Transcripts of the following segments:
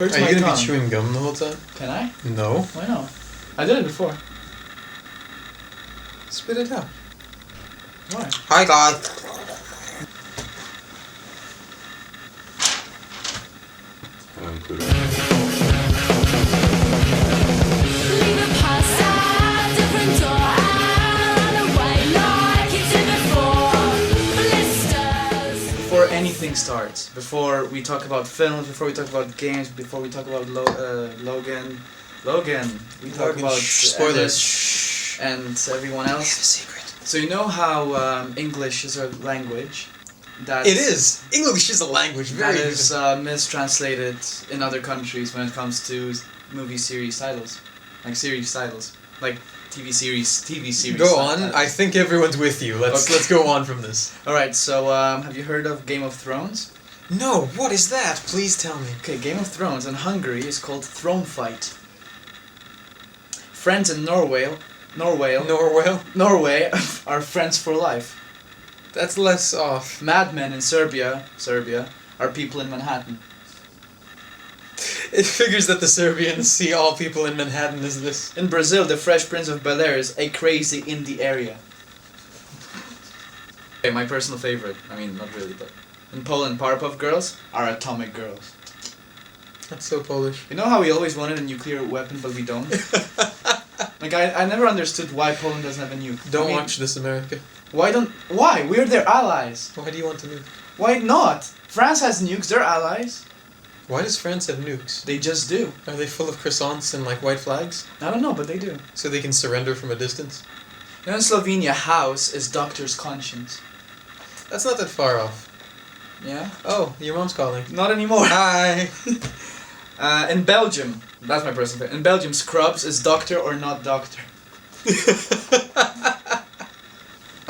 Are you gonna be chewing gum the whole time? Can I? No. Why not? I did it before. Spit it out. Why? Hi guys. Before anything starts, before we talk about films, before we talk about games, before we talk about Logan, we talk about spoilers and everyone else. We have a secret. So you know how English is a language that It is. English is a language. Very that is mistranslated in other countries when it comes to movie series titles, like TV series. Go on. I think everyone's with you. Let's go on from this. All right. So have you heard of Game of Thrones? No. What is that? Please tell me. Okay, Game of Thrones in Hungary is called Throne Fight. Friends in Norway are friends for life. That's less off. Madmen in Serbia are people in Manhattan. It figures that the Serbians see all people in Manhattan as this. In Brazil, the Fresh Prince of Bel-Air is a crazy indie area. Okay, my personal favorite. I mean, not really, but in Poland, Powerpuff Girls are atomic girls. That's so Polish. You know how we always wanted a nuclear weapon, but we don't? Like, I never understood why Poland doesn't have a nuke. Don't watch This America. Why? We're their allies. Why do you want to nuke? Why not? France has nukes, they're allies. Why does France have nukes? They just do. Are they full of croissants and like white flags? I don't know, but they do. So they can surrender from a distance? You know, in Slovenia, house is doctor's conscience. That's not that far off. Yeah? Oh, your mom's calling. Not anymore. Hi! In Belgium, that's my personal favorite. In Belgium, Scrubs is doctor or not doctor.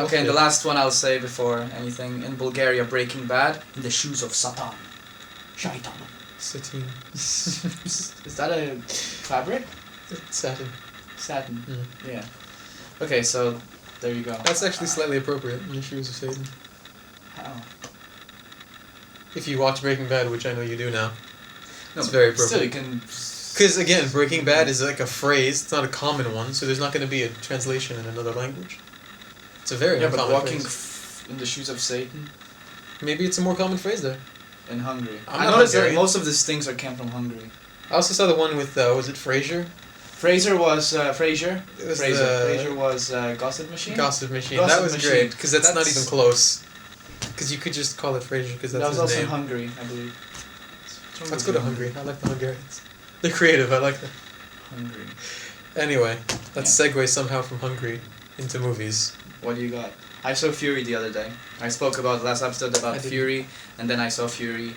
Okay, and the last one I'll say before anything. In Bulgaria, Breaking Bad, in the shoes of Satan. Shaitan. Satin. Is that a fabric? Satin. Satin. Mm. Yeah. Okay, so there you go. That's actually slightly appropriate in the shoes of Satan. How? If you watch Breaking Bad, which I know you do now. No, it's very appropriate. Still, you can... Because again, Breaking Bad is like a phrase, it's not a common one, so there's not going to be a translation in another language. It's a very uncommon but walking phrase. in the shoes of Satan? Maybe it's a more common phrase there. In Hungary. I noticed that most of these things came from Hungary. I also saw the one with, was it Frasier? Frasier was, Frasier? It was Frasier was Gossip Machine? Gossip Machine. Gossip that was Machine. great, because that's not even close. Because you could just call it Frasier, because that's his name. That was also in Hungary, I believe. Let's go to Hungary. I like the Hungarians. They're creative, I like that. Hungary. Anyway, let's segue somehow from Hungary into movies. What do you got? I saw Fury the other day. I spoke about last episode about Fury, and then I saw Fury,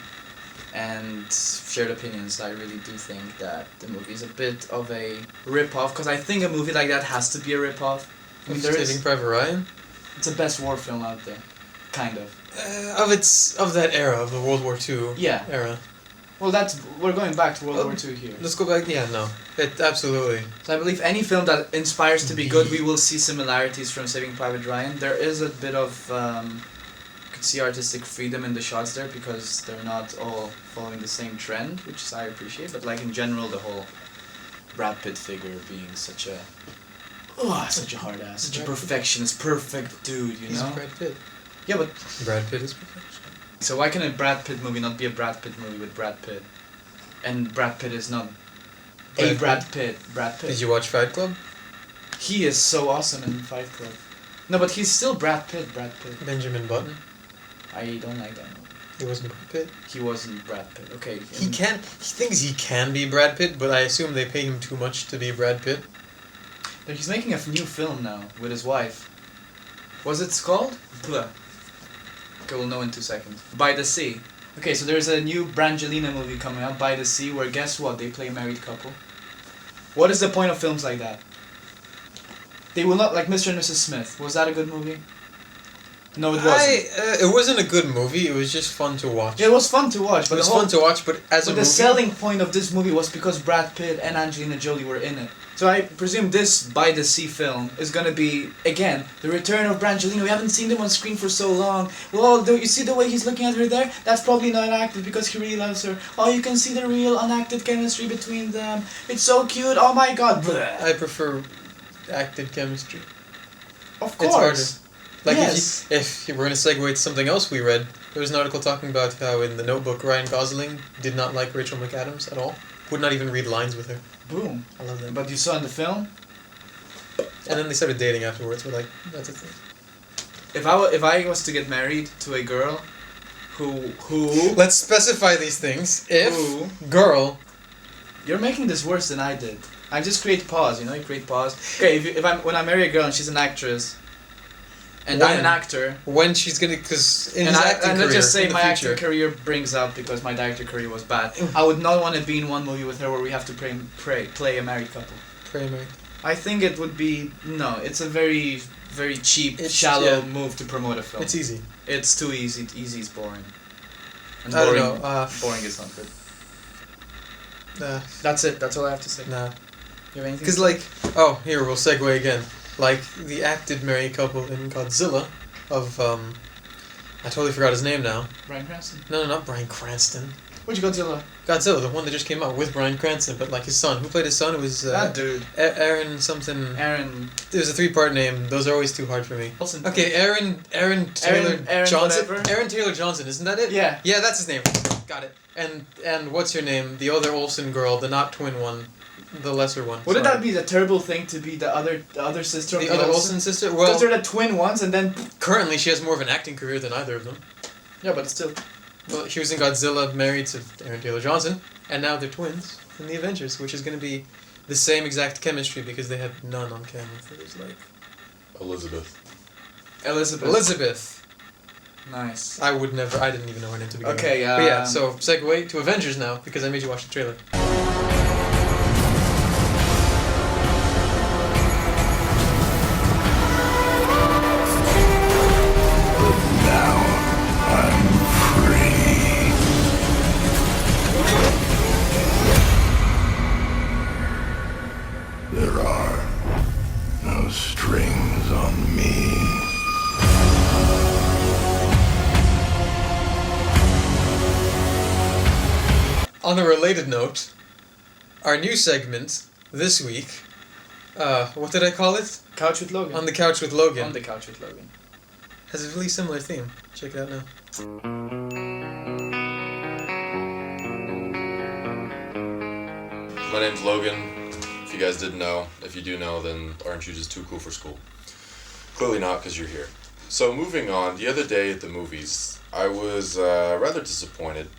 and shared opinions. I really do think that the movie is a bit of a rip-off, because I think a movie like that has to be a rip-off. I mean, Saving Private Ryan? It's the best war film out there. Kind of. Of that era, of the World War II era. Well, we're going back to World War II here. Let's go back. Yeah, no, absolutely. So I believe any film that inspires to be good, we will see similarities from Saving Private Ryan. There is a bit of you could see artistic freedom in the shots there because they're not all following the same trend, which I appreciate. But like in general, the whole Brad Pitt figure being such a hard ass, such a perfectionist, perfect dude, you know. He's Brad Pitt. Yeah, but Brad Pitt is perfection. So why can a Brad Pitt movie not be a Brad Pitt movie with Brad Pitt? And Brad Pitt is not Brad Pitt. Did you watch Fight Club? He is so awesome in Fight Club. No, but he's still Brad Pitt. Benjamin Button? I don't like that movie. He wasn't Brad Pitt? He wasn't Brad Pitt, okay. He thinks he can be Brad Pitt, but I assume they pay him too much to be Brad Pitt. He's making a new film now with his wife. What's it called? Blah. Okay, we'll know in 2 seconds. By the Sea. Okay, so there's a new Brangelina movie coming out, By the Sea, where guess what? They play a married couple. What is the point of films like that? They will not, like Mr. and Mrs. Smith. Was that a good movie? No, it wasn't. It wasn't a good movie. It was just fun to watch. Yeah, it was fun to watch, but it was fun to watch, but as a movie, the selling point of this movie was because Brad Pitt and Angelina Jolie were in it. So I presume this by the sea film is gonna be again the return of Brangelina. We haven't seen him on screen for so long. Well, do you see the way he's looking at her there? That's probably not acted because he really loves her. Oh, you can see the real unacted chemistry between them. It's so cute. Oh my God. Bleh. I prefer acted chemistry. Of course. Like yes. if we're gonna segue to something else we read, there was an article talking about how in The Notebook Ryan Gosling did not like Rachel McAdams at all. Would not even read lines with her. Boom. I love that. But you saw in the film? And then they started dating afterwards. We're like, that's a thing. If I was to get married to a girl who let's specify these things. If girl, you're making this worse than I did. I just create pause. You create pause. Okay, when I marry a girl and she's an actress, and I'm an actor. When she's gonna, because in his acting career, let's just say my future, acting career brings up because my director career was bad. I would not want to be in one movie with her where we have to play a married couple. I think it would be no. It's a very very cheap, shallow move to promote a film. It's easy. It's too easy. Easy is boring. And I don't know. Boring is not good. Nah. That's it. That's all I have to say. Nah. You have anything? Because here we'll segue again. Like the acted married couple in Godzilla, of I totally forgot his name now. Bryan Cranston. No, not Bryan Cranston. Which Godzilla? Godzilla, the one that just came out with Bryan Cranston, but like his son. Who played his son? It was that dude. Aaron something. Aaron. There's a 3-part name. Those are always too hard for me. Wilson. Okay, Aaron Taylor Johnson. Whatever. Aaron Taylor Johnson, isn't that it? Yeah. Yeah, that's his name. Got it. And what's her name? The other Olsen girl, the not twin one. The lesser one. Wouldn't that be the terrible thing to be the other sister of the other Olsen sister? Well, because they're the twin ones, and then currently she has more of an acting career than either of them. Yeah, but still. Well, she was in Godzilla, married to Aaron Taylor Johnson, and now they're twins in the Avengers, which is going to be the same exact chemistry because they had none on camera. It was like Elizabeth. Nice. I didn't even know her name to begin with. Okay, but yeah, so segue to Avengers now because I made you watch the trailer. There are no strings on me. On a related note, our new segment this week, what did I call it? Couch with Logan. On the Couch with Logan. On the Couch with Logan. Has a really similar theme. Check it out now. My name's Logan. If you guys didn't know, if you do know, then aren't you just too cool for school? Clearly not, because you're here. So moving on, the other day at the movies, I was rather disappointed,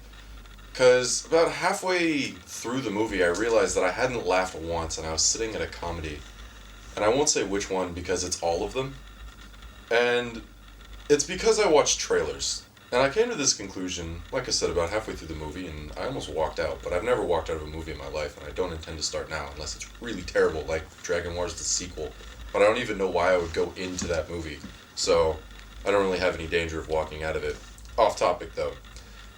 because about halfway through the movie, I realized that I hadn't laughed once, and I was sitting at a comedy. And I won't say which one, because it's all of them. And it's because I watched trailers. And I came to this conclusion, like I said, about halfway through the movie, and I almost walked out. But I've never walked out of a movie in my life, and I don't intend to start now, unless it's really terrible, like Dragon Wars the sequel. But I don't even know why I would go into that movie. So, I don't really have any danger of walking out of it. Off topic, though.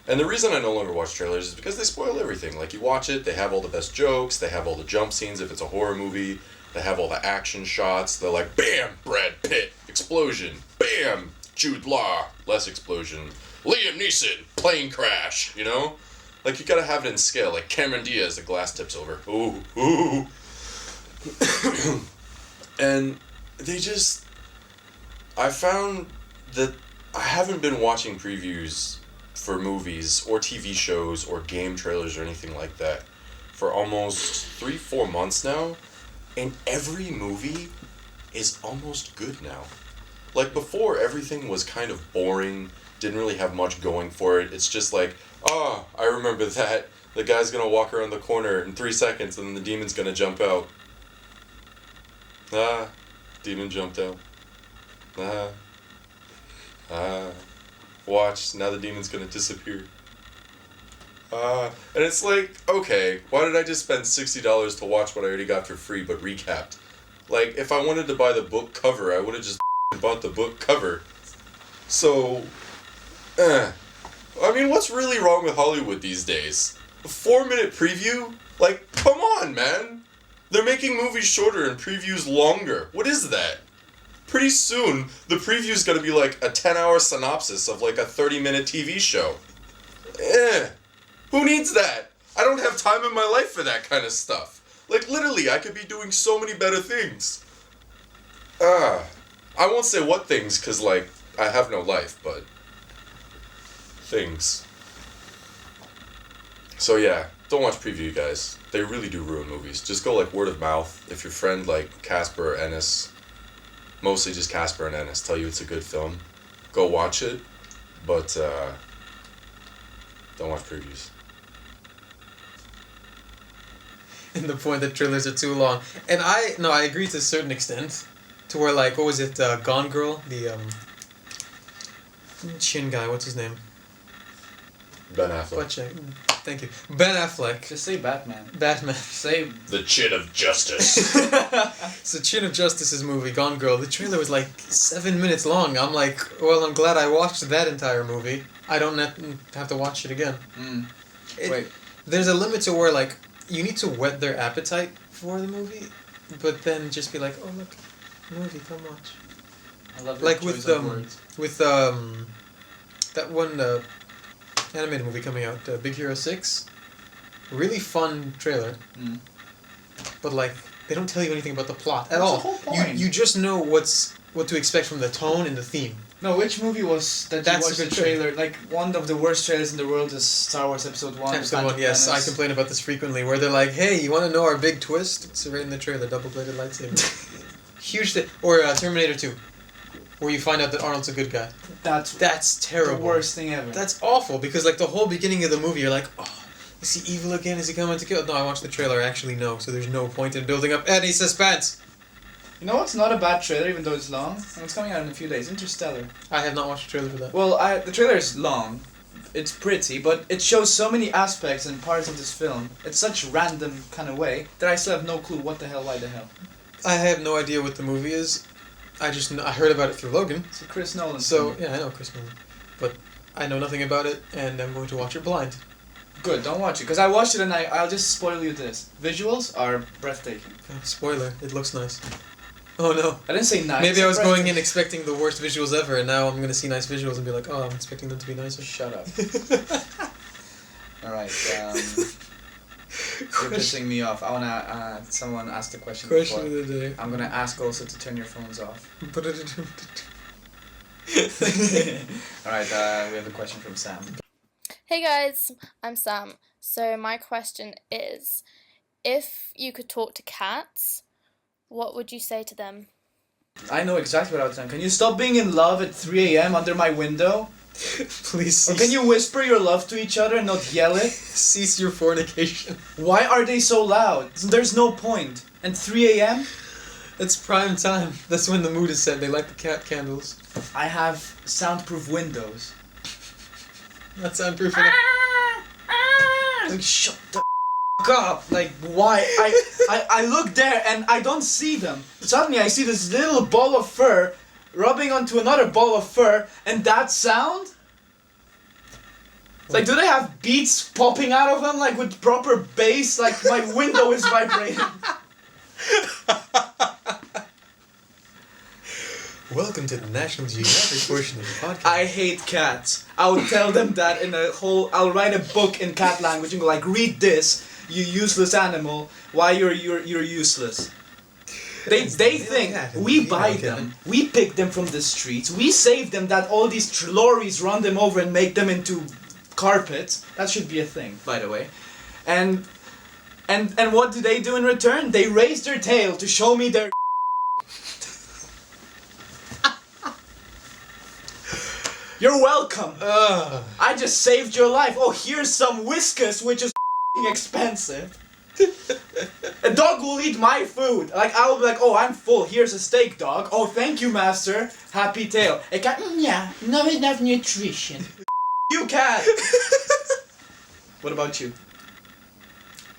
And the reason I no longer watch trailers is because they spoil everything. Like, you watch it, they have all the best jokes, they have all the jump scenes if it's a horror movie, they have all the action shots, they're like, BAM! Brad Pitt! Explosion! BAM! Jude Law! Less explosion. Liam Neeson! Plane crash! You know? Like, you gotta have it in scale. Like Cameron Diaz, the glass tips over. Ooh, ooh. And they just... I found that I haven't been watching previews for movies or TV shows or game trailers or anything like that for almost 3-4 months now, and every movie is almost good now. Like, before, everything was kind of boring, didn't really have much going for it. It's just like, oh, I remember that. The guy's gonna walk around the corner in 3 seconds and then the demon's gonna jump out. Ah, demon jumped out. Watch, now the demon's gonna disappear. And it's like, okay, why did I just spend $60 to watch what I already got for free but recapped? Like, if I wanted to buy the book cover, I would have just bought the book cover. So, I mean, what's really wrong with Hollywood these days? A 4-minute preview? Like, come on, man. They're making movies shorter and previews longer. What is that? Pretty soon, the preview's gonna be like a 10-hour synopsis of like a 30-minute TV show. Who needs that? I don't have time in my life for that kind of stuff. Like, literally, I could be doing so many better things. I won't say what things, because, like, I have no life, but... things. So, yeah, don't watch preview, guys. They really do ruin movies. Just go, like, word of mouth. If your friend, like, Casper or Ennis, mostly just Casper and Ennis, tell you it's a good film, go watch it, but, don't watch previews. And the point that trailers are too long. And I agree to a certain extent. To where, like, what was it, Gone Girl? The, chin guy, what's his name? Ben Affleck. Butt check. Thank you. Ben Affleck. Just say Batman. Batman. Say... The Chin of Justice. So Chin of Justice's movie, Gone Girl, the trailer was like 7 minutes long. I'm like, well, I'm glad I watched that entire movie. I don't have to watch it again. Wait. There's a limit to where, like, you need to whet their appetite for the movie, but then just be like, oh, look, movie, come watch. I love like your with choice of words. that one animated movie coming out, Big Hero 6. Really fun trailer. But like they don't tell you anything about the plot at all. The whole point. You just know what to expect from the tone and the theme. No, which movie was that? That's you watched a good the trailer. Like one of the worst trailers in the world is Star Wars Episode 1. Episode 1, yes, I complain about this frequently. Where they're like, "Hey, you want to know our big twist?" It's right in the trailer, double-bladed lightsaber. Huge thing. Or Terminator 2, where you find out that Arnold's a good guy. That's terrible. The worst thing ever. That's awful because like the whole beginning of the movie, you're like, oh, is he evil again? Is he coming to kill? No, I watched the trailer. Actually, no. So there's no point in building up any suspense. You know what's not a bad trailer, even though it's long? And it's coming out in a few days. Interstellar. I have not watched the trailer for that. Well, the trailer is long. It's pretty, but it shows so many aspects and parts of this film. It's such random kind of way that I still have no clue what the hell, why the hell. I have no idea what the movie is. I heard about it through Logan. It's a Chris Nolan So, film. yeah, I know Chris Nolan. But I know nothing about it, and I'm going to watch it blind. Good, don't watch it. Because I watched it and I'll just spoil you this. Visuals are breathtaking. Oh, spoiler, it looks nice. Oh no. I didn't say nice. Maybe I was going in expecting the worst visuals ever, and now I'm going to see nice visuals and be like, oh, I'm expecting them to be nicer. Shut up. Alright, you're pissing me off. I wanna, someone asked a question Question before. of the day. I'm gonna ask also to turn your phones off. Alright, we have a question from Sam. Hey guys, I'm Sam. So my question is, if you could talk to cats, what would you say to them? I know exactly what I would say. Can you stop being in love at 3 a.m. under my window? Please Or can you whisper your love to each other and not yell it? cease your fornication. Why are they so loud? There's no point. And 3 a.m.? It's prime time. That's when the mood is set. They light the cat candles. I have soundproof windows. That's soundproof. Like, shut the up. Like, why? I look there and I don't see them. Suddenly I see this little ball of fur rubbing onto another ball of fur, and that sound? Like, do they have beats popping out of them, like with proper bass? Like, my window is vibrating. Welcome to the National Geographic portion of the podcast. I hate cats. I would tell them that I'll write a book in cat language and go like, read this, you useless animal, why you're useless. They think we buy them, we pick them from the streets, we save them that all these lorries run them over and make them into carpets. That should be a thing, by the way. And what do they do in return? They raise their tail to show me their You're welcome. I just saved your life. Oh, here's some Whiskas, which is expensive. A dog will eat my food. Like, I will be like, oh, I'm full. Here's a steak, dog. Oh, thank you, master. Happy tail. A cat, yeah, not enough nutrition. You cat. What about you?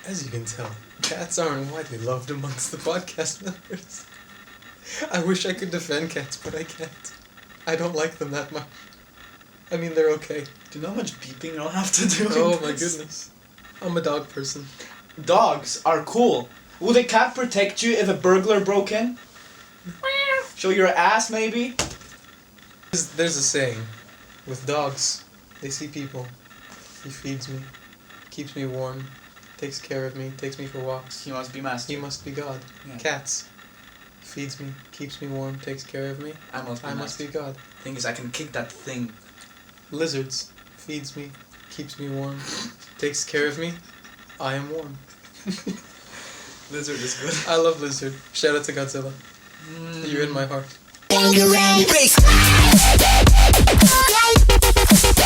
As you can tell, cats aren't widely loved amongst the podcast members. I wish I could defend cats, but I can't. I don't like them that much. I mean, they're okay. Do you know how much beeping I'll have to do? Oh my goodness. I'm a dog person. Dogs are cool. Would a cat protect you if a burglar broke in? Show your ass, maybe? There's a saying. With dogs, they see people. He feeds me, keeps me warm, takes care of me, takes me for walks. He must be master. He must be God. Yeah. Cats. Feeds me, keeps me warm, takes care of me. I must be I master. must be God. Thing is, I can kick that thing. Lizards. Feeds me, keeps me warm, takes care of me. I am warm. Lizard is good. I love Lizard. Shout out to Godzilla. You're in my heart.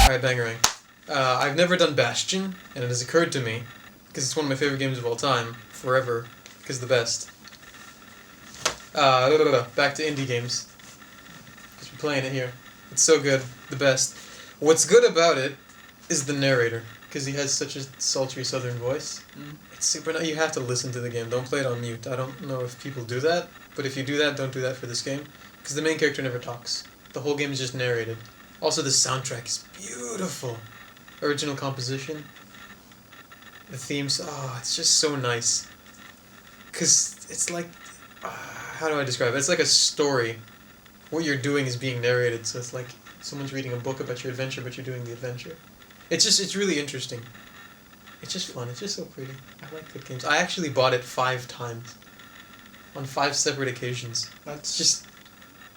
Alright, Bangarang. I've never done Bastion, and it has occurred to me, because it's one of my favorite games of all time, forever, because the best. Back to indie games. Because we're playing it here. It's so good, the best. What's good about it is the narrator, because he has such a sultry southern voice. It's super nice. You have to listen to the game. Don't play it on mute. I don't know if people do that, but if you do that, don't do that for this game, because the main character never talks. The whole game is just narrated. Also, the soundtrack is beautiful. Original composition. The themes, it's just so nice. Because it's like, how do I describe it? It's like a story. What you're doing is being narrated, so it's like someone's reading a book about your adventure, but you're doing the adventure. It's really interesting. It's just fun. It's just so pretty. I like good games. I actually bought it 5 times. On 5 separate occasions. That's just...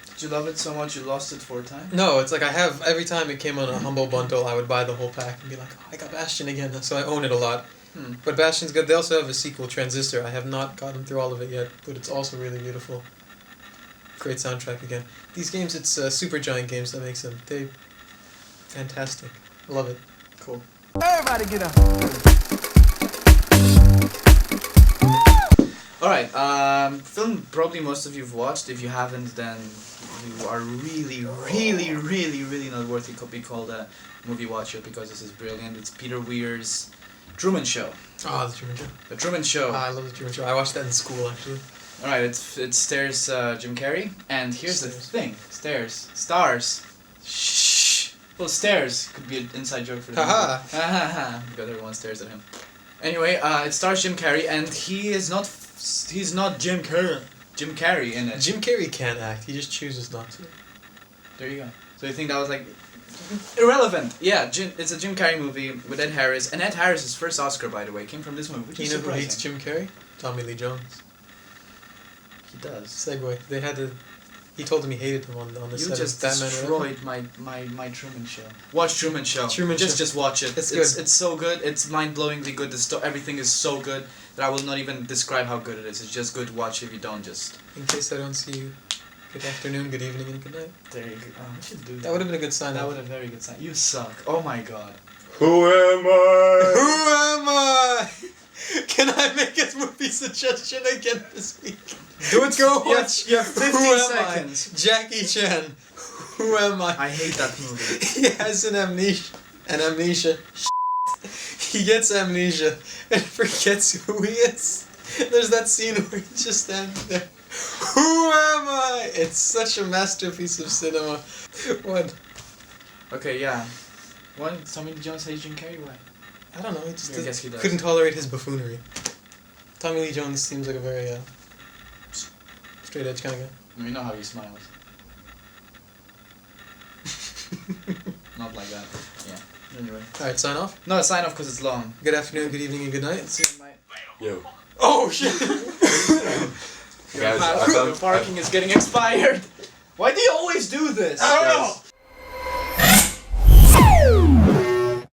Did you love it so much you lost it 4 times? No, it's like I have, every time it came on a Humble Bundle, I would buy the whole pack and be like, I got Bastion again, so I own it a lot. But Bastion's good. They also have a sequel, Transistor. I have not gotten through all of it yet, but it's also really beautiful. Great soundtrack again. These games, it's Supergiant Games that makes them. They're fantastic. I love it. Cool. Everybody get up. Alright, film probably most of you've watched. If you haven't, then you are really not worthy to be called a movie watcher, because this is brilliant. It's Peter Weir's Truman Show. Oh, the Truman Show. The Truman Show. I love the Truman Show. I watched that in school, actually. Alright, it stars Jim Carrey, and here's the thing. Stars. Shh. Well, stairs could be an inside joke for the Haha. Haha. Because everyone stares at him. Anyway, it stars Jim Carrey, and he's not Jim Carrey in it. Jim Carrey can't act. He just chooses not to. There you go. So you think that was like irrelevant? Yeah, it's a Jim Carrey movie with Ed Harris, and Ed Harris' first Oscar, by the way, came from this movie, which is You know who surprising. hates Jim Carrey? Tommy Lee Jones. He does. Segue. They had to... He told him he hated him on the You set just of Batman. destroyed my Truman Show. Watch Truman Show. Just watch it. It's It's good. so good. It's mind-blowingly good. Everything is so good that I will not even describe how good it is. It's just good to watch if you don't just... In case I don't see you, good afternoon, good evening, and good night. There you go. Oh, we should do that. That would have been a good sign. That would have been a very good sign. You suck. Oh my god. Who am I? Who am I? Can I make a movie suggestion again this week? Do it. Go watch. You have 15 Who am seconds. I? Jackie Chan. Who am I? I hate that movie. He has an amnesia. He gets amnesia and forgets who he is. There's that scene where he's just standing there. Who am I? It's such a masterpiece of cinema. What? Okay, yeah. Why did Tommy Lee Jones hate Jim Carrey? Why? I don't know. He just I guess he does. couldn't tolerate his buffoonery. Tommy Lee Jones seems like a very straight edge kind of guy. You know how he smiles. Not like that. Yeah. Anyway. Alright, sign off. No, sign off because it's long. Good afternoon, good evening, and good night. See you, mate. Yo. Oh shit! Guys, The parking is getting expired. Why do you always do this? I don't know.